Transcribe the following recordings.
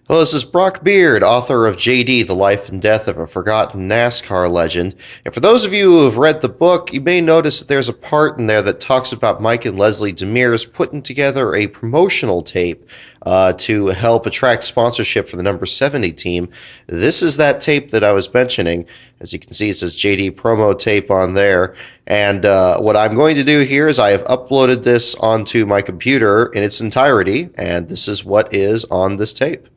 Hello, this is Brock Beard, author of JD, The Life and Death of a Forgotten NASCAR Legend. And for those of you who have read the book, you may notice that there's a part in there that talks about Mike and Lesley Demers putting together a promotional tape to help attract sponsorship for the number 70 team. This is that tape that I was mentioning. As you can see, it says JD promo tape on there. And what I'm going to do here is I have uploaded this onto my computer in its entirety, and this is what is on this tape.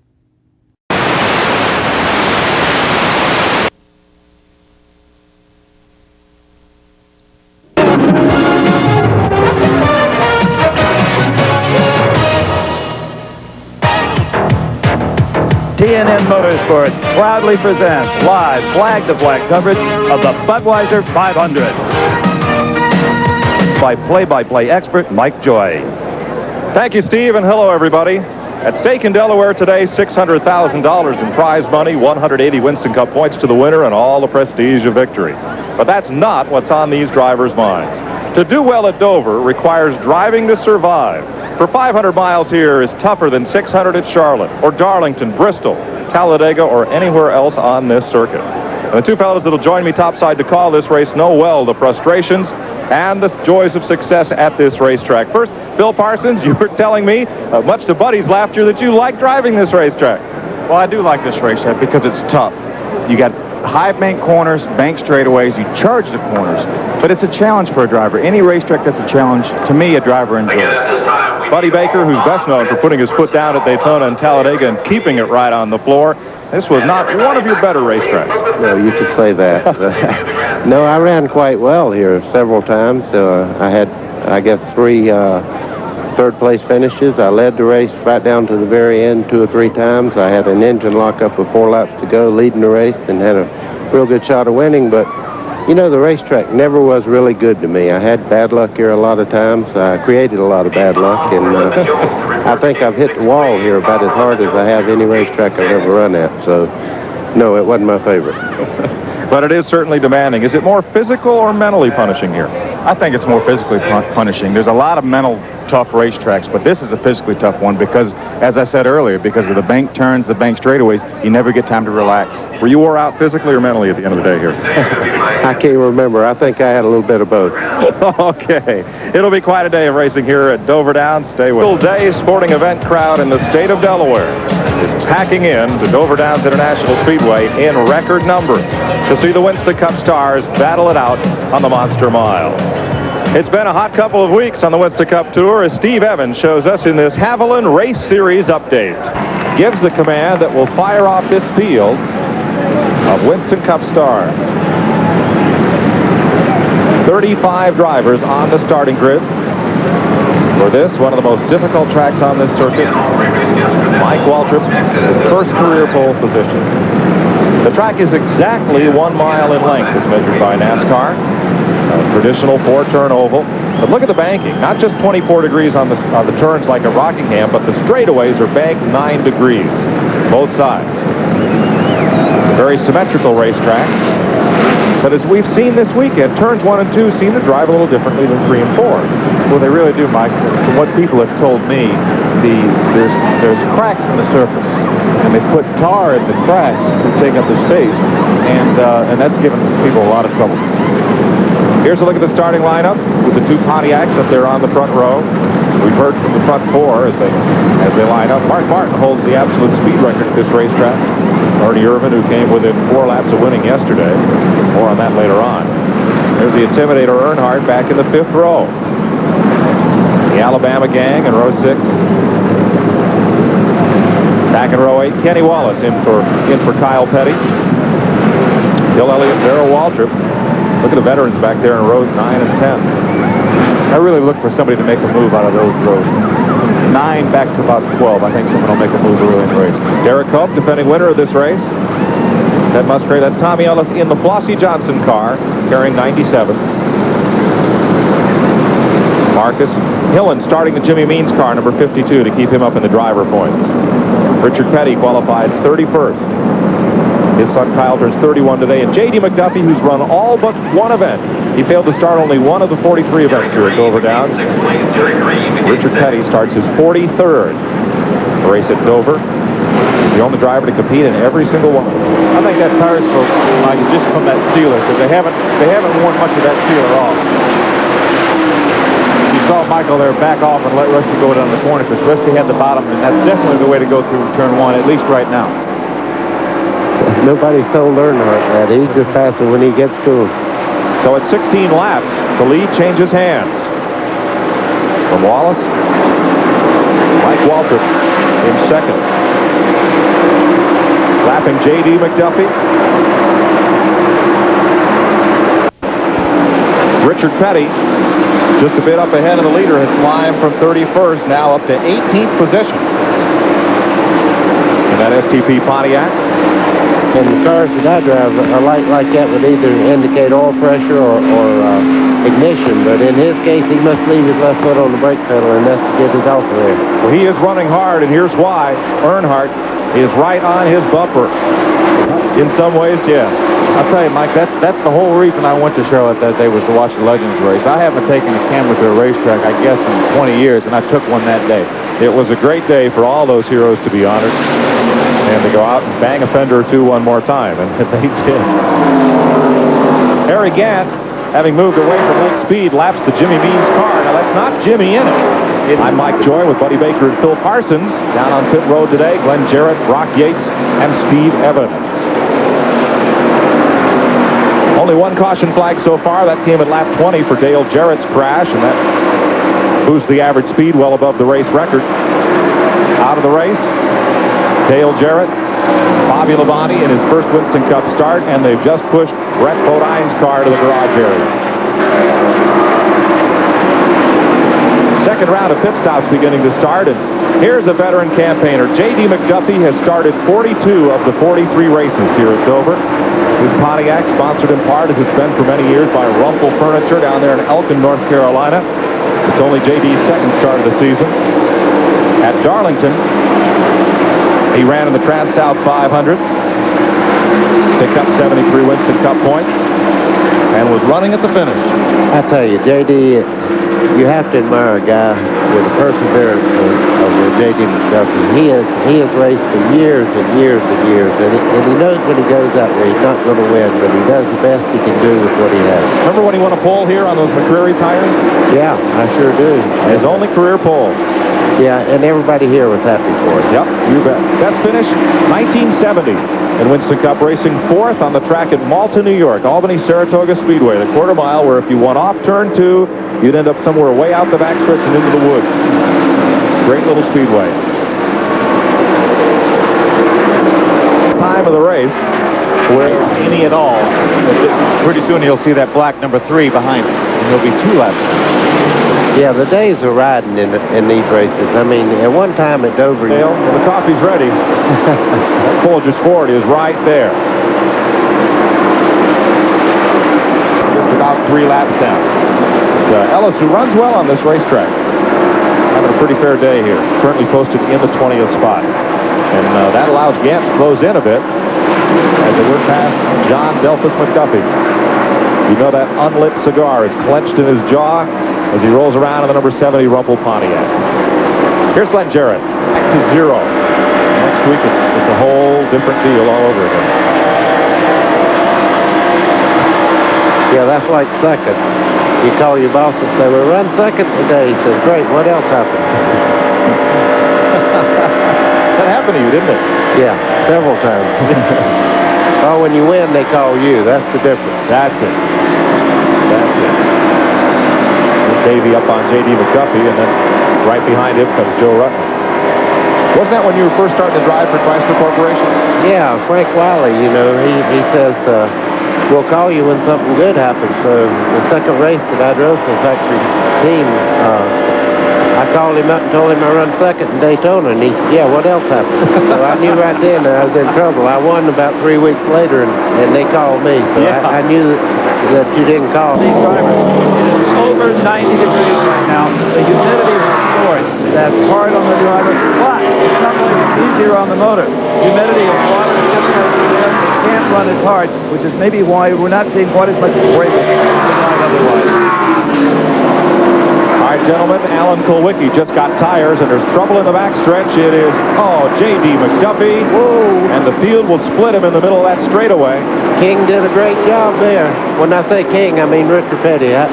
TNN Motorsports proudly presents live flag-to-flag coverage of the Budweiser 500 by play-by-play expert Mike Joy. Thank you, Steve, and hello, everybody. At stake in Delaware today, $600,000 in prize money, 180 Winston Cup points to the winner, and all the prestige of victory. But that's not what's on these drivers' minds. To do well at Dover requires driving to survive. For 500 miles here is tougher than 600 at Charlotte, or Darlington, Bristol, Talladega, or anywhere else on this circuit. And the two fellows that'll join me topside to call this race know well the frustrations and the joys of success at this racetrack. First, Bill Parsons, you were telling me, much to Buddy's laughter, that you like driving this racetrack. Well, I do like this racetrack because it's tough. You got high bank corners, bank straightaways, you charge the corners, but it's a challenge for a driver. Any racetrack that's a challenge, to me, a driver enjoys. Buddy Baker, who's best known for putting his foot down at Daytona and Talladega and keeping it right on the floor, this was not one of your better racetracks. No, you could say that. No, I ran quite well here several times. I had, I guess, three third-place finishes. I led the race right down to the very end 2 or 3 times. I had an engine lockup with 4 laps to go, leading the race, and had a real good shot of winning. But, you know, the racetrack never was really good to me. I had bad luck here a lot of times. I created a lot of bad luck, and I think I've hit the wall here about as hard as I have any racetrack I've ever run at. So, no, it wasn't my favorite. But it is certainly demanding. Is it more physical or mentally punishing here? I think it's more physically punishing. There's a lot of mental tough racetracks, but this is a physically tough one because, as I said earlier, because of the bank turns, the bank straightaways, you never get time to relax. Were you wore out physically or mentally at the end of the day here? I can't remember. I think I had a little bit of both. Okay. It'll be quite a day of racing here at Dover Downs. Stay with us. Full day sporting event crowd in the state of Delaware is packing in to Dover Downs International Speedway in record numbers to see the Winston Cup stars battle it out on the Monster Mile. It's been a hot couple of weeks on the Winston Cup Tour as Steve Evans shows us in this Haviland Race Series update. Gives the command that will fire off this field of Winston Cup stars. 35 drivers on the starting grid. For this, one of the most difficult tracks on this circuit, Mike Waltrip, his first career pole position. The track is exactly 1 mile in length as measured by NASCAR. A traditional 4-turn oval. But look at the banking. Not just 24 degrees on the turns like at Rockingham, but the straightaways are banked 9 degrees, both sides. It's a very symmetrical racetrack. But as we've seen this weekend, turns 1 and 2 seem to drive a little differently than 3 and 4. Well, they really do, Mike. From what people have told me, there's cracks in the surface, and they put tar in the cracks to take up the space, and that's given people a lot of trouble. Here's a look at the starting lineup with the 2 Pontiacs up there on the front row. We've heard from the front 4 as they line up. Mark Martin holds the absolute speed record at this racetrack. Ernie Irvin, who came within 4 laps of winning yesterday. More on that later on. There's the Intimidator Earnhardt back in the 5th row. The Alabama gang in row 6. Back in row 8, Kenny Wallace in for Kyle Petty. Bill Elliott, Darrell Waltrip. Look at the veterans back there in rows 9 and 10. I really look for somebody to make a move out of those rows. 9 back to about 12. I think someone will make a move early in the race. Derek Cope, defending winner of this race. Ted Musgrave, that's Tommy Ellis in the Flossie Johnson car, carrying 97. Marcus Hillen starting the Jimmy Means car, number 52, to keep him up in the driver points. Richard Petty qualified 31st. His son Kyle turns 31 today, and J.D. McDuffie, who's run all but 1 event. He failed to start only 1 of the 43 events here at Dover Downs. Richard Petty starts his 43rd race at Dover. He's the only driver to compete in every single one. I think that tire stroke, Mike, is just from that sealer, because they haven't worn much of that sealer off. You saw Michael there back off and let Rusty go down the corner, because Rusty had the bottom, and that's definitely the way to go through turn one, at least right now. Nobody's told Earnhardt that. He's just passing when he gets to him. So at 16 laps, the lead changes hands. From Wallace, Mike Waltrip in second. Lapping J.D. McDuffie. Richard Petty, just a bit up ahead of the leader, has climbed from 31st now up to 18th position in that STP Pontiac. And the cars that I drive, a light like that would either indicate oil pressure or ignition, but in his case, he must leave his left foot on the brake pedal, and that's to get it off of there. Well, he is running hard, and here's why. Earnhardt is right on his bumper. In some ways, yes. I'll tell you, Mike, that's the whole reason I went to Charlotte that day, was to watch the Legends race. I haven't taken a camera to a racetrack, I guess, in 20 years, and I took one that day. It was a great day for all those heroes to be honored, and to go out and bang a fender or two one more time, and they did. Harry Gant, having moved away from Lake Speed, laps the Jimmy Means car. Now, that's not Jimmy in it. I'm Mike Joy with Buddy Baker and Phil Parsons. Down on pit road today, Glenn Jarrett, Brock Yates, and Steve Evans. Only one caution flag so far. That came at lap 20 for Dale Jarrett's crash, and that boosts the average speed well above the race record. Out of the race, Dale Jarrett, Bobby Labonte in his first Winston Cup start, and they've just pushed Brett Bodine's car to the garage area. Second round of pit stops beginning to start, and here's a veteran campaigner. J.D. McDuffie has started 42 of the 43 races here at Dover. His Pontiac, sponsored in part, as it's been for many years, by Rumpel Furniture down there in Elkin, North Carolina. It's only J.D.'s second start of the season. At Darlington, he ran in the Trans-South 500, picked up 73 Winston Cup points, and was running at the finish. I tell you, J.D., you have to admire a guy with the perseverance of J.D. McDuffie. He has raced for years and years and years, and he knows when he goes out there, he's not going to win, but he does the best he can do with what he has. Remember when he won a pole here on those McCreary tires? Yeah, I sure do. His only career pole. Yeah, and everybody here was happy for it. Yep, you bet. Best finish, 1970 in Winston Cup racing, fourth on the track at Malta, New York, Albany-Saratoga Speedway, the quarter mile where if you went off turn 2, you'd end up somewhere way out the backstretch and into the woods. Great little speedway. Time of the race, Where any at all, pretty soon you'll see that black number 3 behind him, and there'll be 2 laps. Yeah, the days of riding in these races. I mean, at one time at Dover... Dale, the coffee's ready. That Folgers Ford is right there. Just about 3 laps down. Ellis, who runs well on this racetrack, having a pretty fair day here. Currently posted in the 20th spot. And that allows Gant to close in a bit as they work past John Delphus McDuffie. You know that unlit cigar is clenched in his jaw as he rolls around in the number 70 Rumpel Pontiac. Here's Glenn Jarrett, back to 0. Next week, it's a whole different deal all over again. Yeah, that's like second. You call your boss and say, "We run second today." He says, "Great, what else happened?" That happened to you, didn't it? Yeah, several times. Oh, when you win, they call you. That's the difference. That's it. That's it. Davey up on J.D. McDuffie, and then right behind him comes Joe Rutten. Wasn't that when you were first starting to drive for Chrysler Corporation? Yeah, Frank Wiley, you know, he says, "We'll call you when something good happens." So the second race that I drove for the factory team, I called him up and told him I run second in Daytona, and he said, "Yeah, what else happened?" So I knew right then I was in trouble. I won about 3 weeks later, and they called me. So yeah. I knew that you didn't call. These drivers, it is over 90 degrees right now. The humidity has soared. That's hard on the driver, but it's not really easier on the motor. Humidity and water is just out there. They can't run as hard, which is maybe why we're not seeing quite as much braking as we might otherwise. All right, gentlemen, Alan Kulwicki just got tires, and there's trouble in the backstretch. It is, J.D. McDuffie. Whoa. And the field will split him in the middle of that straightaway. King did a great job there. When I say King, I mean Richard Petty. I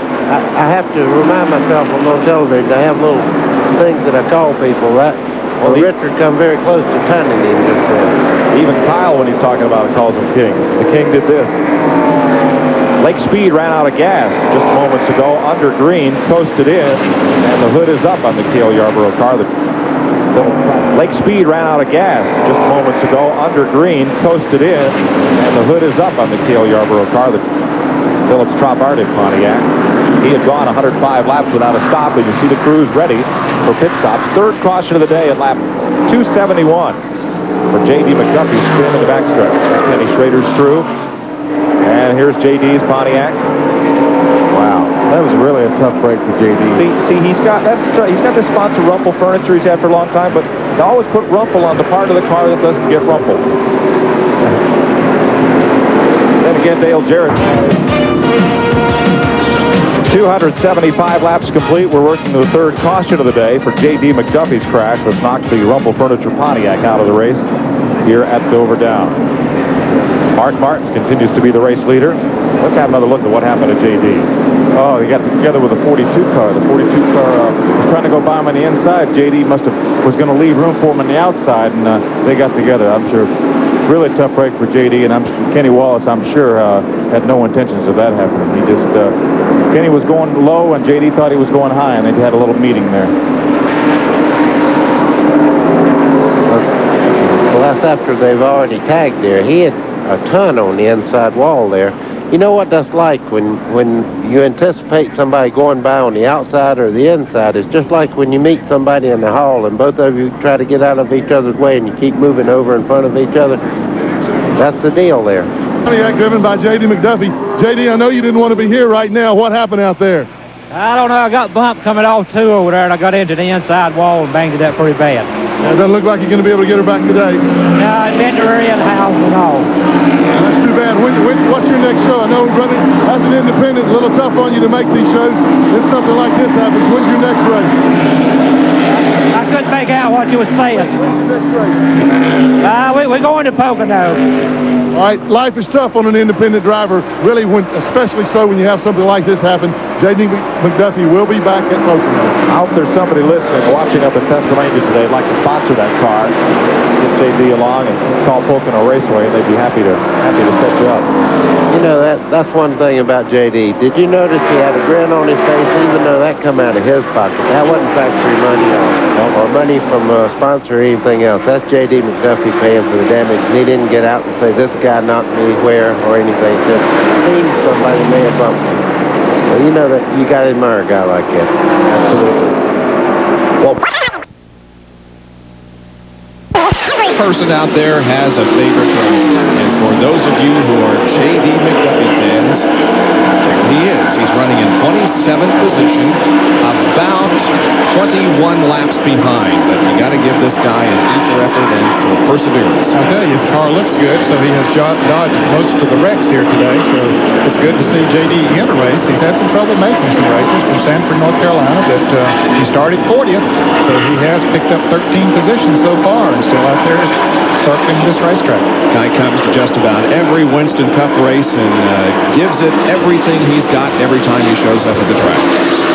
have to remind myself on television. I have little things that I call people. Richard come very close to turning him just then. Even Kyle, when he's talking about it, calls him King. The King did this. Lake Speed ran out of gas just moments ago under green, coasted in, and the hood is up on the Cale Yarborough car. Lake Speed ran out of gas just moments ago under green, coasted in, and the hood is up on the Cale Yarborough car. The Phillips Trop Arctic Pontiac. He had gone 105 laps without a stop, and you see the crews ready for pit stops. Third caution of the day at lap 271 for J.D. McDuffie's spin in the backstretch. Kenny Schrader's through. And here's J.D.'s Pontiac. Wow, that was really a tough break for J.D. See, he's got this sponsor Rumpel Furniture he's had for a long time, but they always put Rumpel on the part of the car that doesn't get rumpled. Then again, Dale Jarrett. 275 laps complete. We're working the third caution of the day for J.D. McDuffie's crash that's knocked the Rumpel Furniture Pontiac out of the race here at Dover Down. Mark Martin continues to be the race leader. Let's have another look at what happened to J.D. Oh, he got together with the 42 car. The 42 car was trying to go by him on the inside. J.D. was going to leave room for him on the outside, and they got together. I'm sure. Really tough break for J.D. and Kenny Wallace, I'm sure, had no intentions of that happening. He just Kenny was going low, and J.D. thought he was going high, and they had a little meeting there. Well, that's after they've already tagged there. He had a ton on the inside wall there. You know what that's like when you anticipate somebody going by on the outside or the inside. It's just like when you meet somebody in the hall and both of you try to get out of each other's way and you keep moving over in front of each other. That's the deal there. Pontiac driven by J.D. McDuffie. J.D., I know you didn't want to be here right now. What happened out there? I don't know. I got bumped coming off two over there, and I got into the inside wall and banged it up pretty bad. It doesn't look like you're going to be able to get her back today. No, I bent her in house and all. That's too bad. What's your next show? I know, brother, as an independent, a little tough on you to make these shows. If something like this happens, when's your next race? I couldn't make out what you were saying. When's your next race? We're going to Pocono. All right, life is tough on an independent driver, really, especially so when you have something like this happen. J.D. McDuffie will be back at Pocono. I hope there's somebody listening, watching up in Pennsylvania today, who'd like to sponsor that car, get J.D. along and call Pocono Raceway, and they'd be happy to set you up. You know, that's one thing about J.D. Did you notice he had a grin on his face, even though that come out of his pocket? That wasn't factory money or money from a sponsor or anything else. That's J.D. McDuffie paying for the damage. And he didn't get out and say, this guy knocked me where or anything. Just seen somebody may have bumped him. Well, you know that you got to admire a guy like that. Absolutely. Well, person out there has a favorite race, and for those of you who are J.D. McDuffie fans, there he is. He's running in 27th position, about 21 laps behind, but you got to give this guy an E for effort and for perseverance. I'll tell you, his car looks good, so he has dodged most of the wrecks here today, so it's good to see J.D. in a race. He's had some trouble making some races from Sanford, North Carolina, but he started 40th, so he has picked up 13 positions so far and still out there circling this racetrack. Guy comes to just about every Winston Cup race and gives it everything he's got every time he shows up at the track.